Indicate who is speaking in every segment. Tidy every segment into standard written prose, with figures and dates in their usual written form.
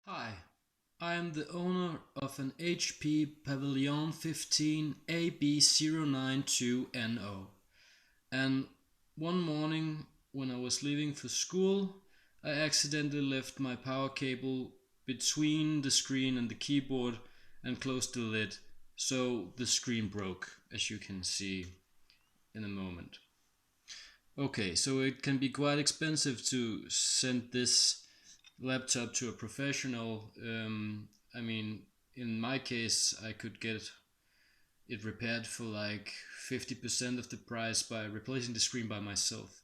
Speaker 1: Hi, I am the owner of an HP Pavilion 15 AB092NO. And one morning when I was leaving for school, I accidentally left my power cable between the screen and the keyboard and closed the lid, so the screen broke, as you can see in a moment. Okay, so it can be quite expensive to send this laptop to a professional. I mean, in my case, I could get it repaired for like 50% of the price by replacing the screen by myself.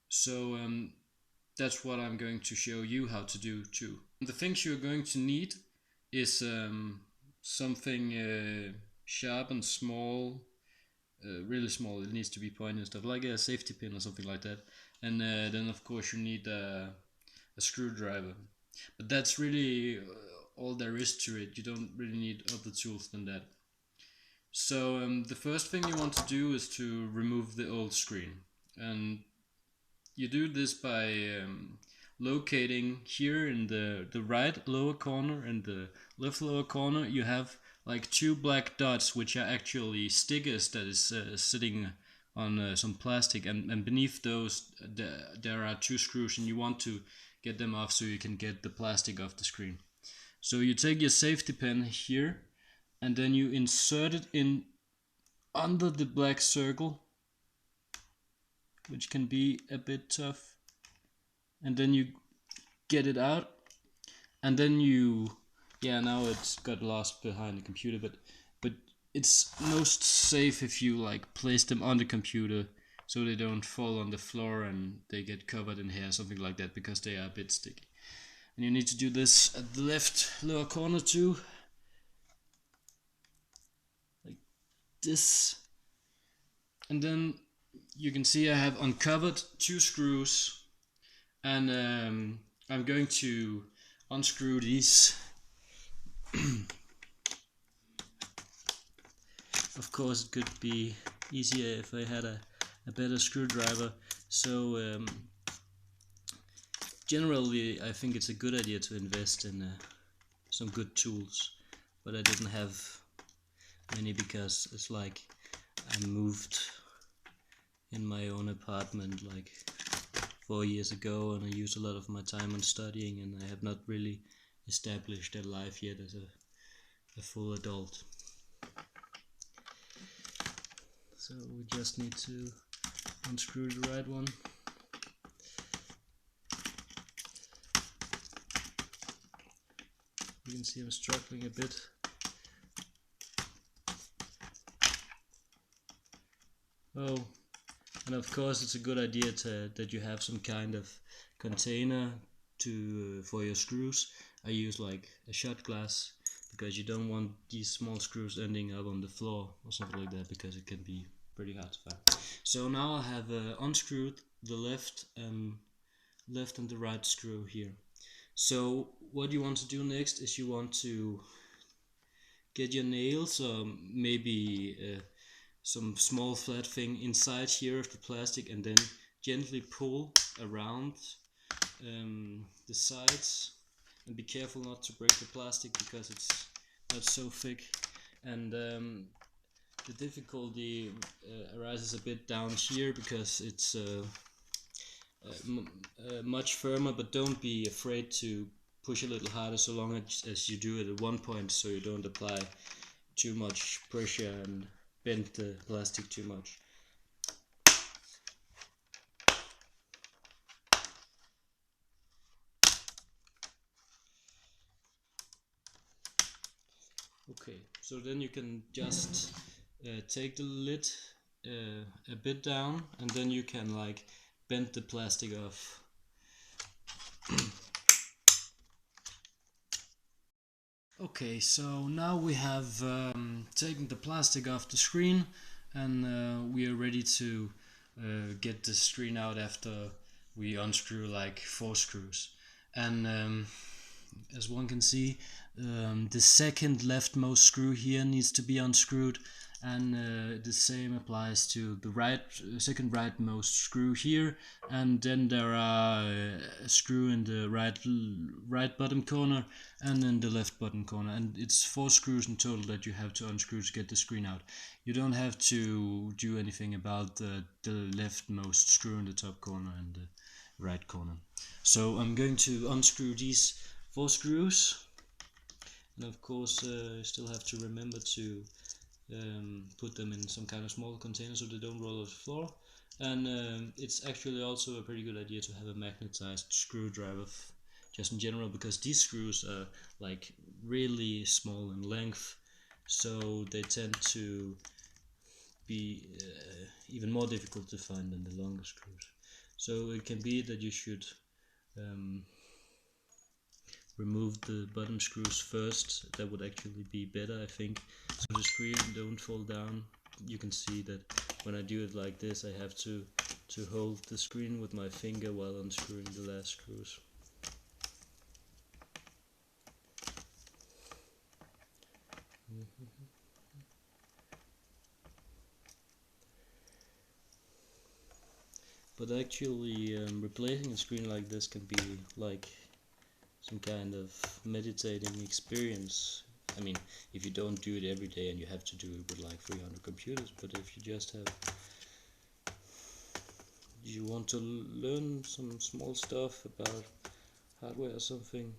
Speaker 1: So that's what I'm going to show you how to do too. The things you're going to need is something sharp and small, really small. It needs to be pointed and stuff, like a safety pin or something like that. And then of course you need a screwdriver. But that's really all there is to it. You don't really need other tools than that. So the first thing you want to do is to remove the old screen. And you do this by locating here in the right lower corner and the left lower corner. You have like two black dots, which are actually stickers that is sitting on some plastic, and beneath those there are two screws, and you want to get them off so you can get the plastic off the screen. So you take your safety pin here, and then you insert it in under the black circle, which can be a bit tough, and then you get it out, and then you, yeah, now it's got lost behind the computer, but it's most safe if you like place them on the computer so they don't fall on the floor and they get covered in hair, something like that, because they are a bit sticky. And you need to do this at the left lower corner too, like this. And then you can see I have uncovered two screws, and I'm going to unscrew these. Of course, it could be easier if I had a better screwdriver. So generally I think it's a good idea to invest in some good tools, but I didn't have many because it's like I moved in my own apartment like 4 years ago, and I used a lot of my time on studying, and I have not really established a life yet as a full adult. So we just need to unscrew the right one. You can see I'm struggling a bit. Oh, and of course it's a good idea that you have some kind of container for your screws. I use like a shot glass because you don't want these small screws ending up on the floor or something like that, because it can be pretty hard to find. So now I have unscrewed the left and the right screw here. So what you want to do next is you want to get your nails, or maybe some small flat thing inside here of the plastic, and then gently pull around the sides, and be careful not to break the plastic because it's not so thick. And the difficulty arises a bit down here because it's much firmer, but don't be afraid to push a little harder so long as you do it at one point, so you don't apply too much pressure and bend the plastic too much. Okay, so then you can just take the lid a bit down, and then you can like bend the plastic off. Okay, so now we have taken the plastic off the screen, and we are ready to get the screen out after we unscrew like 4 screws. And as one can see, the second leftmost screw here needs to be unscrewed, and the same applies to the second rightmost screw here, and then there are a screw in the right bottom corner and in the left bottom corner, and it's 4 screws in total that you have to unscrew to get the screen out. You don't have to do anything about the leftmost screw in the top corner and the right corner. So I'm going to unscrew these 4 screws, and of course you still have to remember to put them in some kind of small container so they don't roll off the floor. And it's actually also a pretty good idea to have a magnetized screwdriver just in general, because these screws are like really small in length, so they tend to be even more difficult to find than the longer screws. So it can be that you should remove the bottom screws first. That would actually be better, I think, so the screen don't fall down. You can see that when I do it like this, I have to hold the screen with my finger while unscrewing the last screws. But actually replacing a screen like this can be like some kind of meditating experience. I mean, if you don't do it every day and you have to do it with like 300 computers, but if you just you want to learn some small stuff about hardware or something.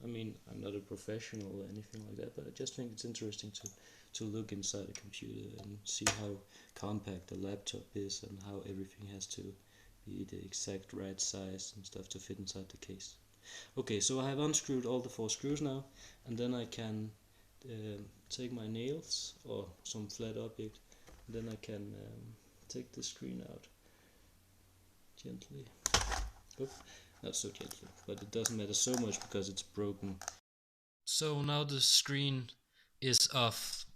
Speaker 1: I mean, I'm not a professional or anything like that, but I just think it's interesting to look inside a computer and see how compact a laptop is and how everything has to be the exact right size and stuff to fit inside the case. Okay, so I have unscrewed all the 4 screws now, and then I can take my nails or some flat object, and then I can take the screen out gently. Oh, not so gently, but it doesn't matter so much because it's broken. So now the screen is off,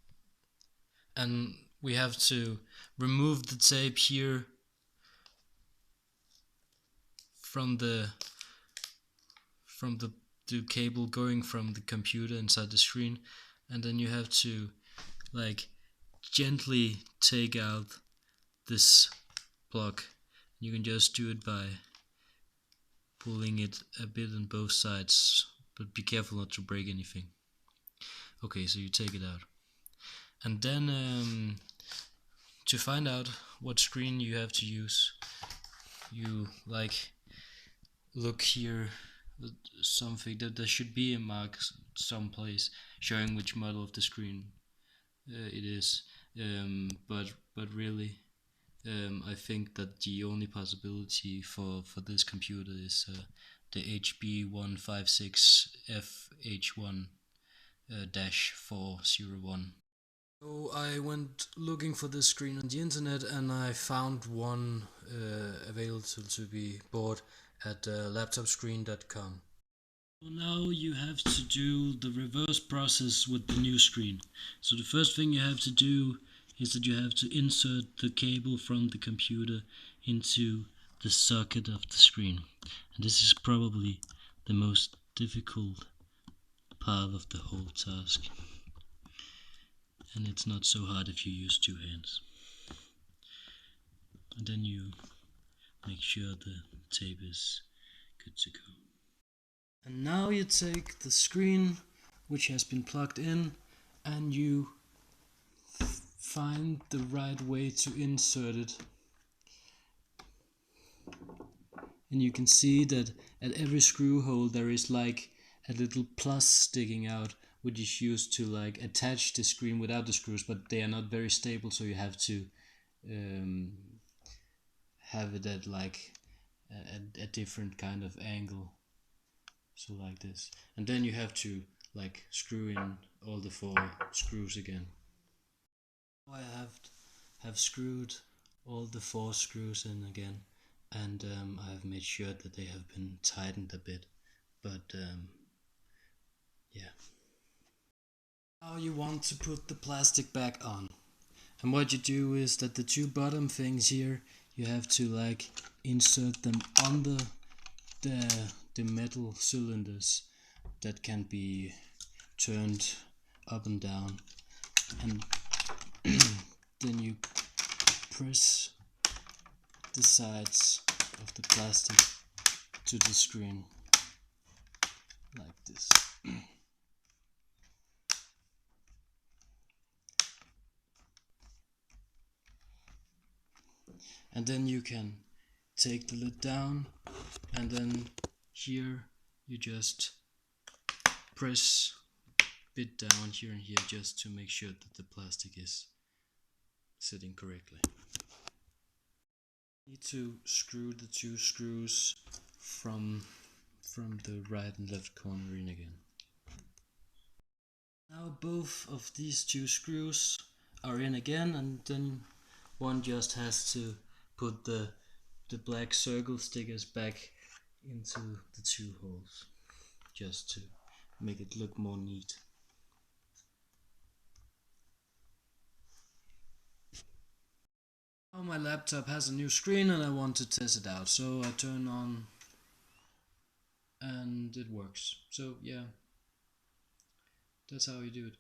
Speaker 1: and we have to remove the tape here from the cable going from the computer inside the screen, and then you have to like gently take out this plug. You can just do it by pulling it a bit on both sides, but be careful not to break anything. Okay, so you take it out, and then to find out what screen you have to use, you like look here something that there should be a mark someplace showing which model of the screen it is, but really I think that the only possibility for this computer is the HP 156FH1-401. So I went looking for this screen on the internet, and I found one available to be bought at laptopscreen.com. So now you have to do the reverse process with the new screen. So the first thing you have to do is that you have to insert the cable from the computer into the socket of the screen. And this is probably the most difficult part of the whole task. And it's not so hard if you use 2 hands. And then you make sure the tape is good to go. And now you take the screen which has been plugged in, and you find the right way to insert it. And you can see that at every screw hole there is like a little plus sticking out, which is used to like attach the screen without the screws, but they are not very stable, so you have to have it at like a different kind of angle, so like this, and then you have to like screw in all the 4 screws again. I have screwed all the 4 screws in again, and I have made sure that they have been tightened a bit, but yeah. Now you want to put the plastic back on, and what you do is that the 2 bottom things here, you have to like insert them under the metal cylinders that can be turned up and down, and then you press the sides of the plastic to the screen like this. And then you can take the lid down, and then here you just press a bit down here and here just to make sure that the plastic is sitting correctly. You need to screw the two screws from the right and left corner in again. Now both of these two screws are in again, and then one just has to put the black circle stickers back into the two holes, just to make it look more neat. Now my laptop has a new screen and I want to test it out, so I turn on and it works. So yeah, that's how you do it.